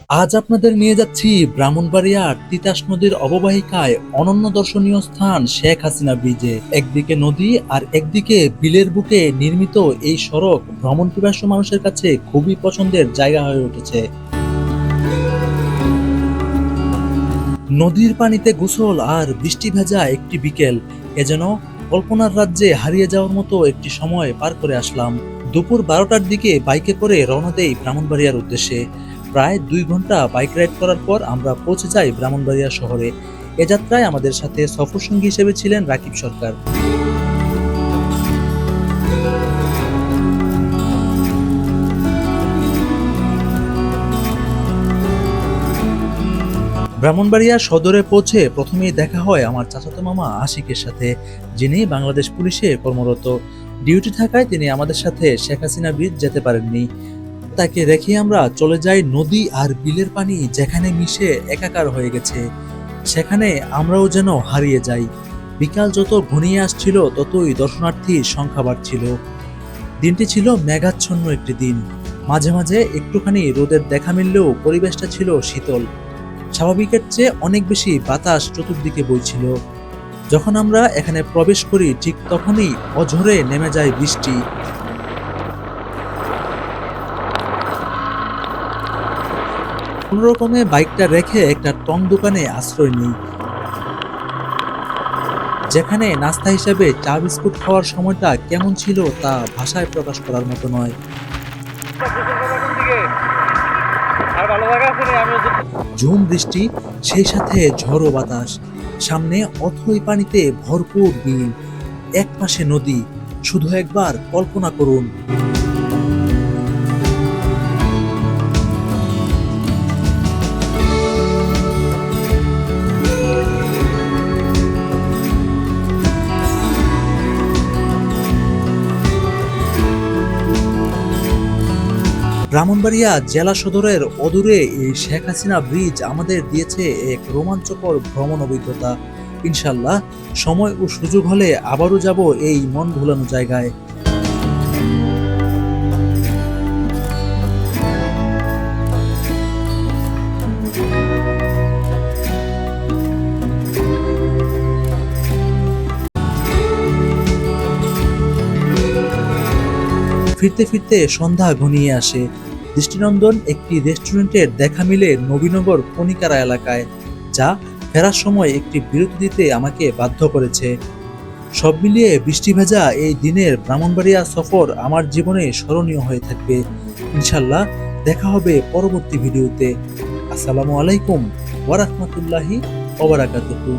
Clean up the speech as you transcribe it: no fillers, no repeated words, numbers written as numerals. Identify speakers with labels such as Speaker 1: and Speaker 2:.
Speaker 1: আজ আপনাদের নিয়ে যাচ্ছি ব্রাহ্মণবাড়িয়ার তিতাস নদীর অববাহিকায় অনন্য দর্শনীয় স্থান শেখ হাসিনা ব্রিজে। একদিকে নদী আর একদিকে বিলের বুকে নির্মিত এই সড়ক ভ্রমণ পিপাসু মানুষের কাছে খুবই পছন্দের জায়গা হয়ে উঠেছে। নদীর পানিতে গোসল আর বৃষ্টি ভেজা একটি বিকেল, এ যেন কল্পনার রাজ্যে হারিয়ে যাওয়ার মতো একটি সময় পার করে আসলাম। দুপুর 12টার দিকে বাইকে করে রওনা দেই ব্রাহ্মণবাড়িয়ার উদ্দেশ্যে। প্রায় 2 ঘন্টা বাইক রাইড করার পর আমরা পৌঁছে যাই ব্রাহ্মণবাড়িয়া শহরে। এ যাত্রায় আমাদের সাথে সফরসঙ্গী হিসেবে ছিলেন রাকিব সরকার। ব্রাহ্মণবাড়িয়া সদরে পৌঁছে প্রথমেই দেখা হয় আমার চাচাতো মামা আশিকের সাথে, যিনি বাংলাদেশ পুলিশে কর্মরত। ডিউটি থাকায় তিনি আমাদের সাথে শেখ হাসিনা ব্রিজ যেতে পারেননি। তাকে রেখে আমরা চলে যাই নদী আর বিলের পানি যেখানে মিশে একাকার হয়ে গেছে, সেখানে আমরাও যেন হারিয়ে যাই। বিকাল যত ঘনিয়ে আসছিল ততই দর্শনার্থীর সংখ্যা বাড়ছিল। দিনটি ছিল মেঘাচ্ছন্ন একটি দিন, মাঝে মাঝে একটুখানি রোদের দেখা মিললেও পরিবেশটা ছিল শীতল। স্বাভাবিকের চেয়ে অনেক বেশি বাতাস চতুর্দিকে বইছিল। যখন আমরা এখানে প্রবেশ করি ঠিক তখনই অঝরে নেমে যায় বৃষ্টি। কোনোরকমে বাইকটা রেখে একটা টং দোকানে আশ্রয় নিই, যেখানে নাস্তা হিসেবে চা বিস্কুট খাওয়ার সময়টা কেমন ছিল তা ভাষায় প্রকাশ করার মতো নয়। ঝুম বৃষ্টি, সেই সাথে ঝড়ো বাতাস, সামনে অথই পানিতে ভরপুর বিল, এক পাশে নদী। শুধু একবার কল্পনা করুন। ব্রাহ্মণবাড়িয়া জেলা সদরের অদূরে এই শেখ হাসিনা ব্রিজ আমাদের দিয়েছে এক রোমাঞ্চকর ভ্রমণ অভিজ্ঞতা। ইনশাল্লাহ সময় ও সুযোগ হলে আবারও যাব এই মন ভোলানো জায়গায়। ফিরতে ফিরতে সন্ধ্যা ঘনিয়ে আসে। দৃষ্টিনন্দন একটি রেস্টুরেন্টের দেখা মিলে নবীনগর কণিকারা এলাকায়, যা ফেরার সময় একটি বিরতি দিতে আমাকে বাধ্য করেছে। সব মিলিয়ে বৃষ্টি ভেজা এই দিনের ব্রাহ্মণবাড়িয়া সফর আমার জীবনে স্মরণীয় হয়ে থাকবে। ইনশাল্লাহ দেখা হবে পরবর্তী ভিডিওতে। আসসালামু আলাইকুম ওয়া রাহমাতুল্লাহি ওয়া বারাকাতুহু।